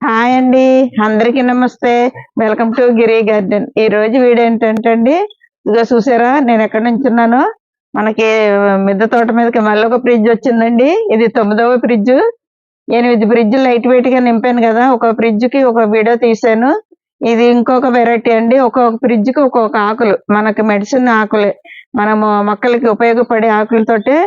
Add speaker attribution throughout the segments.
Speaker 1: Hi అండి. అందరికీ నమస్తే. Welcome to Giri garden. ఈ రోజు వీడియో ఏంటంటే అండి, ఇదిగో చూసారా నేను ఎక్కడ నుంచున్నానో. మనకి మిద్దె తోట మీదకి మళ్ళీ ఒక ఫ్రిడ్జ్ వచ్చిందండి. ఇది 9వ ఫ్రిడ్జ్. 8 ఫ్రిడ్జ్ లైట్ వెయిట్ గా నింపాను కదా. ఒక ఫ్రిడ్జ్ కి ఒక వీడియో తీసాను. ఇది ఇంకొక వెరైటీ అండి. ఒక్కొక్క ఫ్రిడ్జ్ కి ఒక్కొక్క ఆకులు, మనకి మెడిసిన్ ఆకులే, మనము మొక్కలకి ఉపయోగపడే ఆకులతోటే,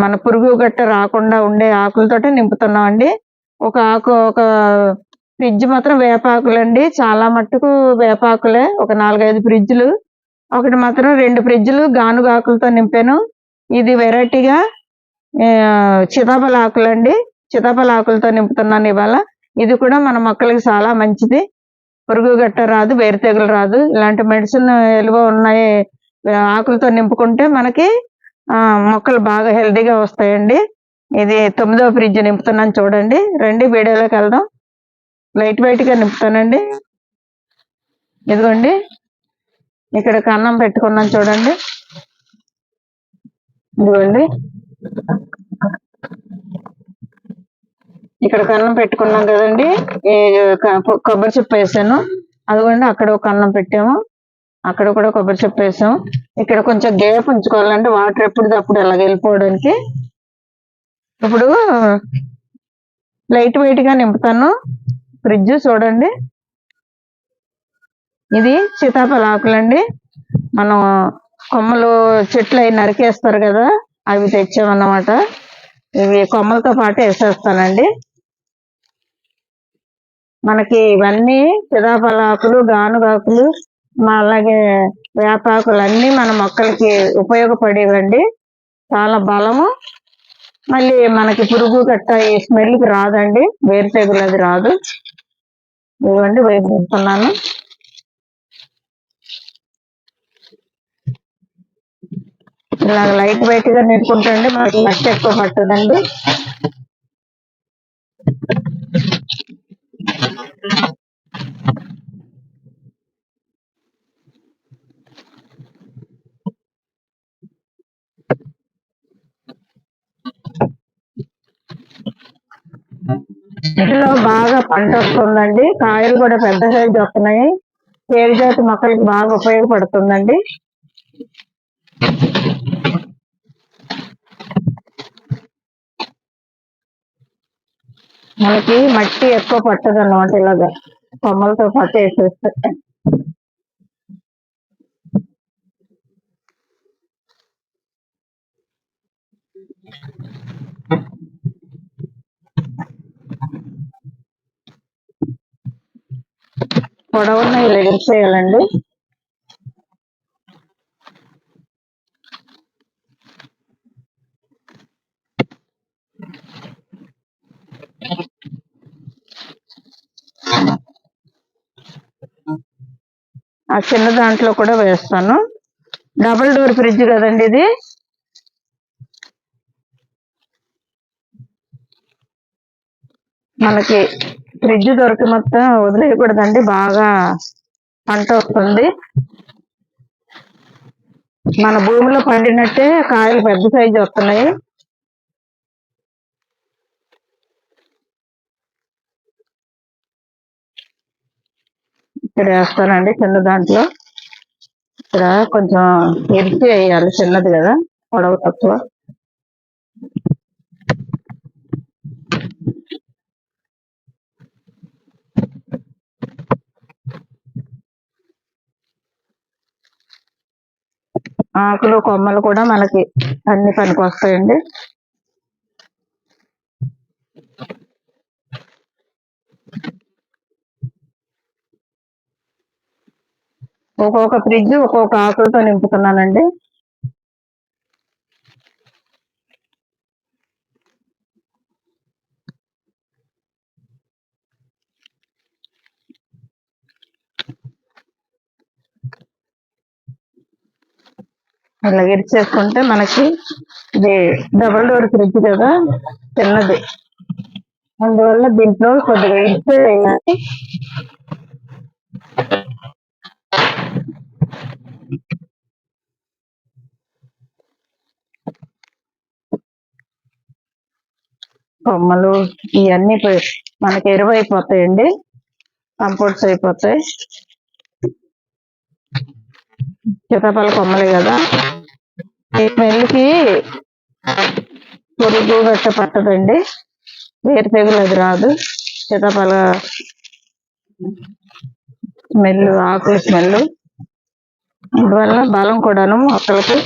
Speaker 1: మన పురుగు గట్ట రాకుండా ఉండే ఆకులతోటే నింపుతున్నాం అండి. ఒక ఆకు ఒక ఫ్రిడ్జ్ మాత్రం వేపాకులండి. చాలా మట్టుకు వేపాకులే. ఒక 4, 5 ఫ్రిడ్జ్‌లు. ఒకటి మాత్రం 2 ఫ్రిడ్జ్‌లు గానుగ ఆకులతో నింపాను. ఇది వెరైటీగా సీతాఫల ఆకులండి. సీతాఫల ఆకులతో నింపుతున్నాను ఇవాళ. ఇది కూడా మన మొక్కలకి చాలా మంచిది. పురుగు గట్ట రాదు, వేరు తెగులు రాదు. ఇలాంటి మెడిసిన్ విలువ ఉన్నాయి ఆకులతో నింపుకుంటే మనకి మొక్కలు బాగా హెల్తీగా వస్తాయండి. ఇది 9వ ఫ్రిడ్జ్ నింపుతున్నాను చూడండి. రండి వీడియోలోకి వెళ్దాం. లైట్ వెయిట్ గా నింపుతానండి. ఇదిగోండి, ఇక్కడ కన్నం పెట్టుకున్నాను చూడండి. ఇదిగోండి, ఇక్కడ కన్నం పెట్టుకున్నాం కదండి. కొబ్బరి చిప్ప వేసాను. అదిగోండి, అక్కడ ఒక కన్నం పెట్టాము. అక్కడ కూడా కొబ్బరి చిప్ప వేసాము. ఇక్కడ కొంచెం గ్యాప్ ఉంచుకోవాలంటే వాటర్ ఎప్పుడప్పుడు అలా వెళ్ళిపోవడానికి. ఇప్పుడు లైట్ వెయిట్ గా నింపుతాను. ఫ్రిడ్జ్ చూడండి. ఇది సీతాఫల ఆకులండి. మనం కొమ్మలు చెట్లు అవి నరికేస్తారు కదా, అవి తెచ్చామన్నమాట. ఇవి కొమ్మలతో పాటు వేసేస్తానండి. మనకి ఇవన్నీ సీతాఫల ఆకులు, గానుగాకులు, అలాగే వేపాకులు అన్నీ మన మొక్కలకి ఉపయోగపడేవండి. చాలా బలము. మళ్ళీ మనకి పురుగు గట్ట ఈ స్మెల్కి రాదండి, వేరు తెగులు అది రాదు. ఇవ్వండి వేసుకుంటున్నాను. ఇలాగ లైట్ వెయిట్ గా నింపుకుంటండి, మనకి ఖర్చు ఎక్కువ పట్టదండి. ఇంట్లో బాగా పంట వస్తుందండి. కాయలు కూడా పెద్ద సైజు వస్తున్నాయి. పేరు జాతి మొక్కలకి బాగా ఉపయోగపడుతుందండి. మనకి మట్టి ఎక్కువ పట్టదు అన్నమాట. ఇలాగా కొమ్మలతో పాటు వేసేస్తే పొడవున్న ఇలా ఎరిసేయాలండి. ఆ చిన్న దాంట్లో కూడా వేస్తాను. డబుల్ డోర్ ఫ్రిడ్జ్ కదండి ఇది. మనకి ఫ్రిడ్జ్ దొరికి మొత్తం వదిలేయకూడదండి, బాగా పంట వస్తుంది. మన భూమిలో పండినట్టే కాయలు పెద్ద సైజు వస్తున్నాయి. ఇక్కడ వేస్తానండి చిన్న దాంట్లో. ఇక్కడ కొంచెం ఎరిచి వేయాలి, చిన్నది కదా, పొడవు తక్కువ. ఆకులు కొమ్మలు కూడా మనకి అన్ని పనికి వస్తాయండి. ఒక్కొక్క ఫ్రిడ్జ్ ఒక్కొక్క ఆకులతో నింపుతున్నానండి. ఇలా ఇరిచేసుకుంటే మనకి ఇది డబుల్ డోర్ ఫ్రిడ్జ్ కదా, చిన్నది, అందువల్ల దీంట్లో కొద్దిగా ఇరిచే వేయాలి. కొమ్మలు ఇవన్నీ మనకి ఎరువు అయిపోతాయండి, కంపోస్ట్ అయిపోతాయి. సీతాఫల కొమ్మలే కదా, ఈ స్మెల్కి పురుగు గట్ట పట్టదండి, వేరు తెగులు అది రాదు. సీతాఫల స్మెల్, ఆకుల స్మెల్, అందువల్ల బలం కూడాను మొక్కలకి.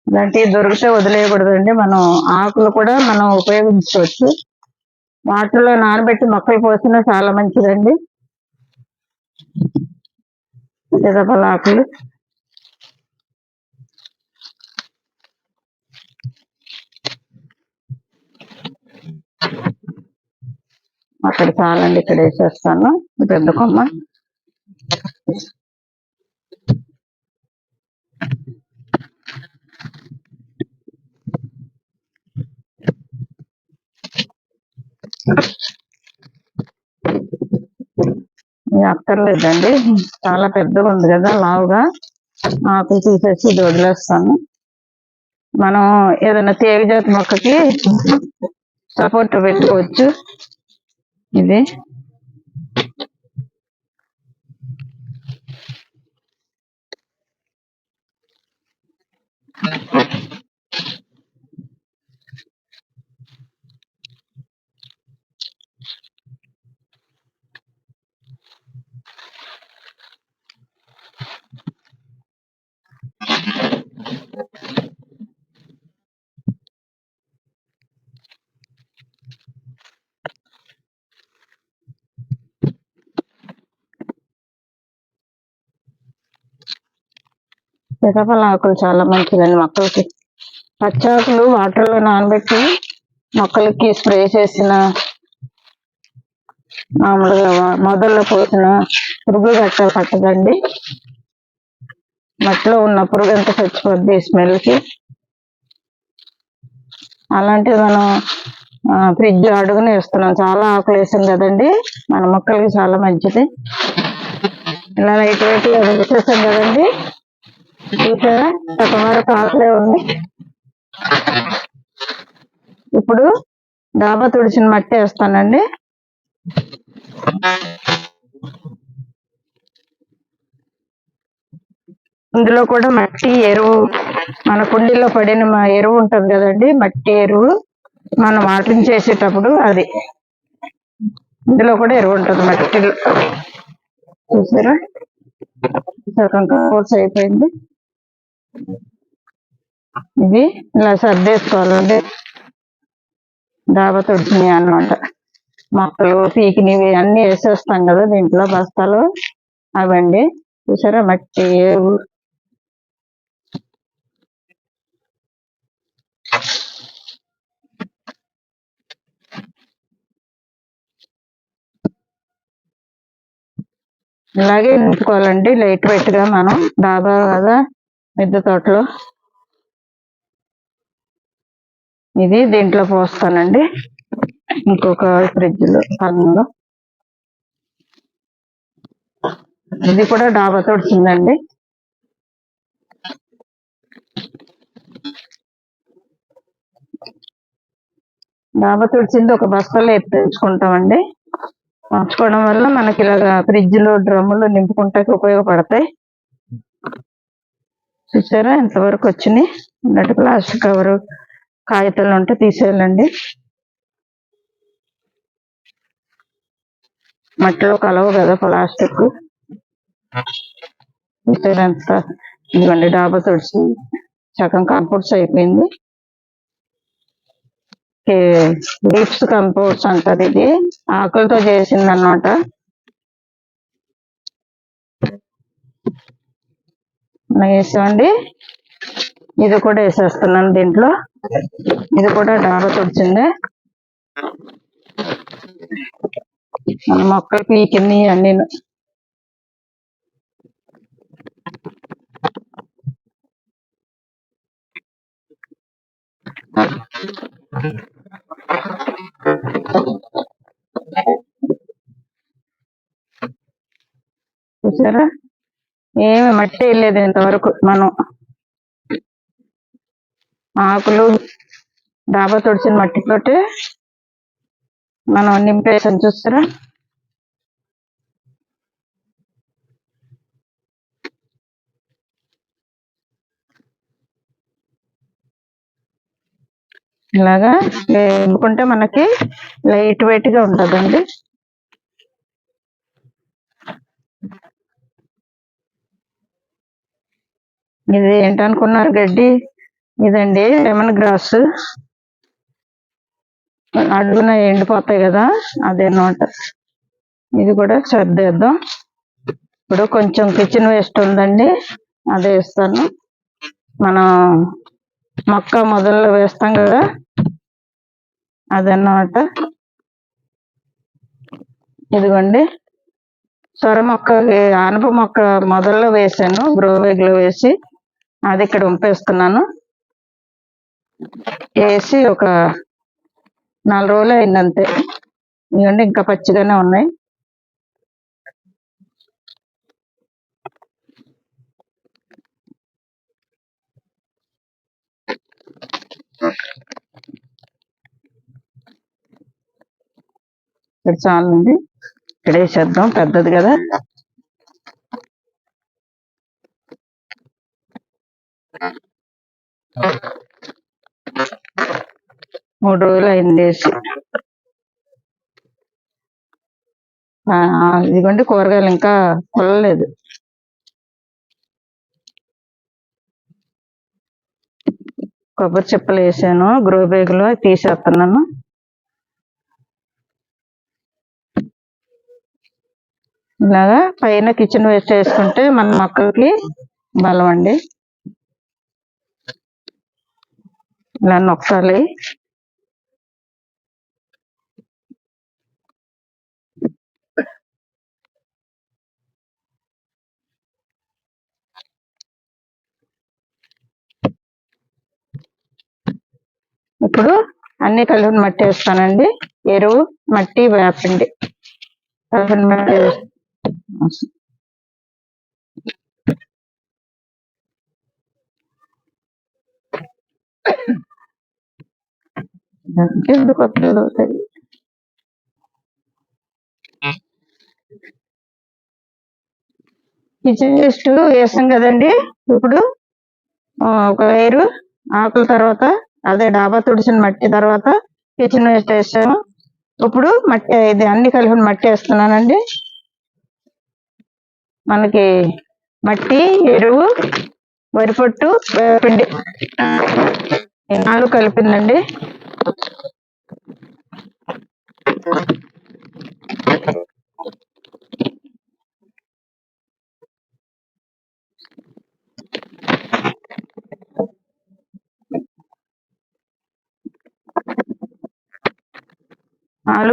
Speaker 1: ఇలాంటివి దొరికితే వదిలేయకూడదండి. మనం ఆకులు కూడా మనం ఉపయోగించుకోవచ్చు. వాటర్లో నానబెట్టి మొక్కలు పోసినా చాలా మంచిదండి సీతాఫల ఆకులు. అక్కడ చాలండి, ఇక్కడ వేసేస్తాను పెద్ద కొమ్మ. అక్కర్లేదండి, చాలా పెద్దగా ఉంది కదా లావుగా, ఆకులు తీసేసి ఇది వదిలేస్తాను. మనం ఏదైనా తీగ జాతి మొక్కకి సపోర్ట్ పెట్టుకోవచ్చు. ఇది సీతాఫల ఆకులు చాలా మంచిదండి మొక్కలకి. పచ్చాకులు వాటర్లో నానబెట్టి మొక్కలకి స్ప్రే చేసిన, మామూలుగా మొదల్లో పోసిన పురుగు గట్ట పట్టదండి. మట్టిలో ఉన్న పురుగు అంతా చచ్చిపోద్ది స్మెల్కి. అలాంటివి మనం ఫ్రిడ్జ్ అడుగునే వేస్తున్నాం, చాలా ఆకులు వేసాం కదండి, మన మొక్కలకి చాలా మంచిది. ఇలా లైట్ వెయిట్గా వేసేసాం కదండి, చూసారా ఒక వరకు ఆకులే ఉంది. ఇప్పుడు డాబా తుడిచిన మట్టి వేస్తానండి. ఇందులో కూడా మట్టి ఎరువు, మన కుండీలో పడిన ఎరువు ఉంటుంది కదండి, మట్టి ఎరువు, మనం వాటరింగ్ చేసేటప్పుడు అది ఇందులో కూడా ఎరువు ఉంటుంది మట్టిలో. చూసారా సగం కోర్స్ అయిపోయింది. ఇది ఇలా సర్దేసుకోవాలండి, డాబా తుడిచినవి అన్నమాట. మొక్కలు పీకినవి అన్ని వేసేస్తాం కదా దీంట్లో బస్తాలు, అవండి. చూసారా మట్టి ఎరువు. ఇలాగే నింపుకోవాలండి లైట్ వెయిట్ గా, మనం డాబా కదా మిద్దె తోటలో. ఇది దీంట్లో పోస్తానండి, ఇంకొక ఫ్రిడ్జ్ లో పన్నులో. ఇది కూడా డాబా తోడుచిందండి. డాబా తుడిచింది ఒక బస్తాలో ఎత్తించుకుంటామండి. ఉంచుకోవడం వల్ల మనకి ఇలాగా ఫ్రిడ్జ్లో డ్రమ్ములో నింపుకుంటాకి ఉపయోగపడతాయి. చూసారా ఎంతవరకు వచ్చినాయి. ఉన్నట్టు ప్లాస్టిక్ కవరు, కాగితాలు ఉంటే తీసేయాలండి. మట్టిలో కలవు కదా ప్లాస్టిక్. ఎంత ఇదిగోండి డాబా తుడిచి సగం కంపోస్ట్ అయిపోయింది. లీప్స్ కంపోస్ట్ అంటారు, ఇది ఆకులతో చేసింది అన్నమాట. వేసామండి, ఇది కూడా వేసేస్తున్నాను దీంట్లో. ఇది కూడా డాబా తుడిచింది, మన మొక్కలు పీకింది అన్ని. చూసారా ఏమి మట్టి వేయలేదు ఇంతవరకు మనం. ఆకులు డాబా తుడిచిన మట్టితోటి మనం నింపేసాం చూస్తారా. ఇలాగా నింపుకుంటే మనకి లైట్ వెయిట్ గా ఉంటుందండి. ఇది ఏంటనుకున్నారు గడ్డి? ఇదండి లెమన్ గ్రాస్. అడుగున ఎండిపోతాయి కదా, అదేనమాట. ఇది కూడా సర్దేద్దాం. ఇప్పుడు కొంచెం కిచెన్ వేస్ట్ ఉందండి, అదే వేస్తాను. మనం మొక్క మొదల్లో వేస్తాం కదా, అదన్నమాట. ఇదిగోండి సొర మొక్క, ఆనప మొక్క మొదల్లో వేసాను, గ్రో బ్యాగ్ లో వేసి అది ఇక్కడ ఉంపేస్తున్నాను. వేసి ఒక 4 రోజులు అయింది అంతే. ఇవ్వండి ఇంకా పచ్చిగానే ఉన్నాయి. ఇక్కడ చాలండి, ఇక్కడ వేసేద్దాం, పెద్దది కదా. మూడు రోజులు అయింది వేసి. ఇదిగోండి కూరగాయలు ఇంకా కొల్లలేదు. కొబ్బరి చిప్పలు వేసాను గ్రో బ్యాగ్ లో, తీసేస్తున్నాను. ఇలాగా పైన కిచెన్ వేస్ట్ వేసుకుంటే మన మొక్కలకి బలం అండి. ఇలా నొక్కాలి. ఇప్పుడు అన్ని కలిపి మట్టి వేస్తానండి. ఎరువు, మట్టి, వేపండి కలిపిన మట్టి ఎందుకు అవుతాయి. కిచెన్ వేస్ట్ వేసాం కదండి. ఇప్పుడు ఒక లేరు ఆకుల తర్వాత, అదే డాబా తుడిసిన మట్టి తర్వాత కిచెన్ వేస్ట్ వేసాము. ఇప్పుడు మట్టి, ఇది అన్ని కలిపిన మట్టి వేస్తున్నానండి. మనకి మట్టి, ఎరువు, వరిపొట్టు, పిండి 4 కలిపిందండి.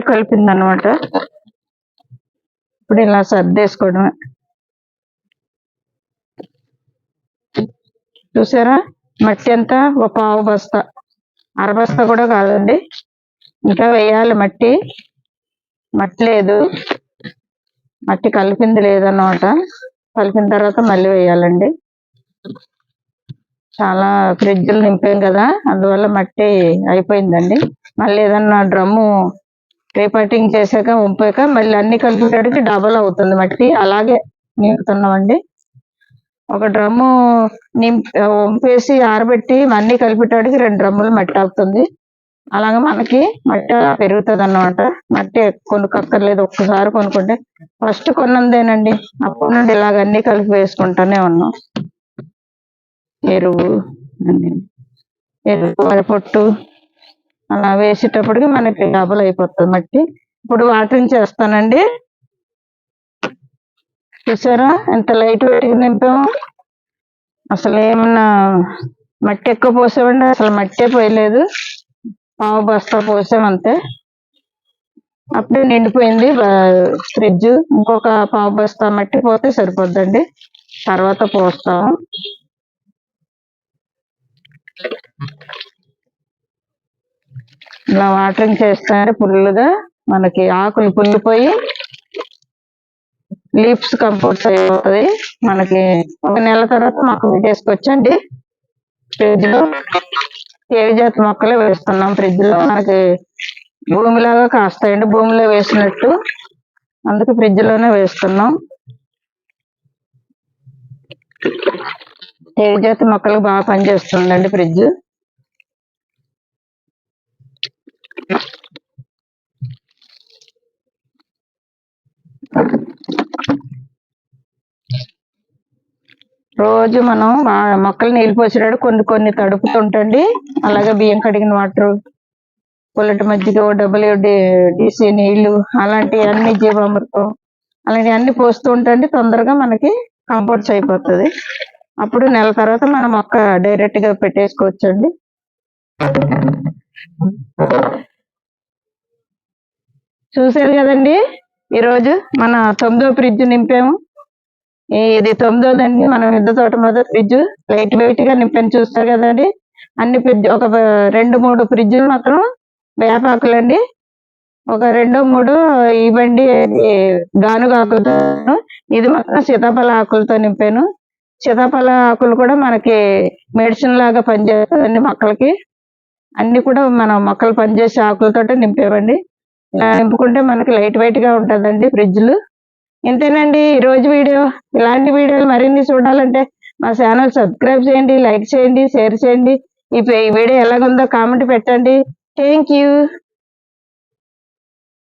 Speaker 1: కలిపింది అనమాట. ఇప్పుడు ఇలా సర్దేసుకోవడమే. చూసారా మట్టి ఎంత? ఒక పావు బస్తా, అరబస్తా కూడా కాదండి. ఇంకా వేయాలి మట్టి. మట్టి లేదు, మట్టి కలిపింది లేదన్నమాట. కలిపిన తర్వాత మళ్ళీ వేయాలండి. చాలా ఫ్రిడ్జ్లు నింపాం కదా, అందువల్ల మట్టి అయిపోయిందండి. మళ్ళీ ఏదన్నా డ్రమ్ము రీపటింగ్ చేశాక ఉంపాక మళ్ళీ అన్ని కలిపేటడికి డబల్ అవుతుంది మట్టి. అలాగే నింపుతున్నామండి. ఒక డ్రమ్ము వంపేసి ఆరబెట్టి అన్ని కలిపేటడికి 2 డ్రమ్ములు మట్టి అవుతుంది. అలాగే మనకి మట్టి పెరుగుతుంది అన్నమాట. మట్టి కొనుక్కర్లేదు, ఒక్కసారి కొనుక్కుంటే. ఫస్ట్ కొన్నందేనండి, అప్పటి నుండి ఇలాగ అన్ని కలిపి వేసుకుంటానే ఉన్నాం. ఎరువు, పొట్టు అలా వేసేటప్పటికి మనకి డబుల్ అయిపోతుంది మట్టి. ఇప్పుడు వాటరింగ్ చేస్తానండి. చూసారా ఎంత లైట్ వెయిట్ నింపాము. అసలు ఏమన్నా మట్టి ఎక్కువ పోసామండి? అసలు మట్టే పోయలేదు, పావు బస్తా పోసామంతే. అప్పుడే నిండిపోయింది ఫ్రిడ్జ్. ఇంకొక పావు బస్తా మట్టి పోతే సరిపోద్దండి, తర్వాత పోస్తాము. ఇలా వాటరింగ్ చేస్తే ఫుల్గా మనకి ఆకులు పుల్లిపోయి లీవ్స్ కంపోస్ట్ అయిపోతుంది. మనకి 1 నెల తర్వాత మాకు తీసుకొచ్చండి ఫ్రిడ్జ్ లో. తీగ జాతి మొక్కలు వేస్తున్నాం. ఫ్రిడ్జ్ లో మనకి భూమిలాగా కాస్తాయండి, భూమిలో వేసినట్టు. అందుకే ఫ్రిడ్జ్ లోనే వేస్తున్నాం. తీగ జాతి మొక్కలకు బాగా పనిచేస్తుందండి ఫ్రిడ్జ్. రోజు మనం మొక్కలు నీళ్ళు పోసేటప్పుడు కొన్ని కొన్ని తడుపుతుంటండి. అలాగే బియ్యం కడిగిన వాటర్, పుల్లటి మజ్జిగ, డబ్ల్యూడిసి నీళ్లు, అలాంటి అన్ని జీవామృతం, అలాంటి అన్ని పోస్తూ ఉంటండి. తొందరగా మనకి కంపోస్ట్ అయిపోతుంది. అప్పుడు నెల తర్వాత మన మొక్క డైరెక్ట్ గా పెట్టేసుకోవచ్చండి. చూసారు కదండి, ఈరోజు మన 9వ ఫ్రిడ్జ్ నింపాము. ఇది 9వదండి. మన మిద్దె తోట మీద ఫ్రిడ్జ్ లైట్ వెయిట్ గా నింపాను, చూస్తారు కదండి. అన్ని ఫ్రిడ్జ్ ఒక 2-3 ఫ్రిడ్జ్లు మాత్రం వేపాకులండి, ఒక 2-3 ఇవ్వండి గానుగ ఆకులతో, ఇది మాత్రం సీతాఫల ఆకులతో నింపాను. సీతాఫల ఆకులు కూడా మనకి మెడిసిన్ లాగా పనిచేస్తుందండి మొక్కలకి. అన్ని కూడా మన మొక్కలు పనిచేసే ఆకులతో నింపేవండి. ఇలా నింపుకుంటే మనకి లైట్ వెయిట్ గా ఉంటుందండి ఫ్రిడ్జ్లు. ఇంతేనండి ఈ రోజు వీడియో. ఇలాంటి వీడియోలు మరిన్ని చూడాలంటే మా ఛానల్ సబ్స్క్రైబ్ చేయండి, లైక్ చేయండి, షేర్ చేయండి. ఈ వీడియో ఎలాగుందో కామెంట్ పెట్టండి. Thank you.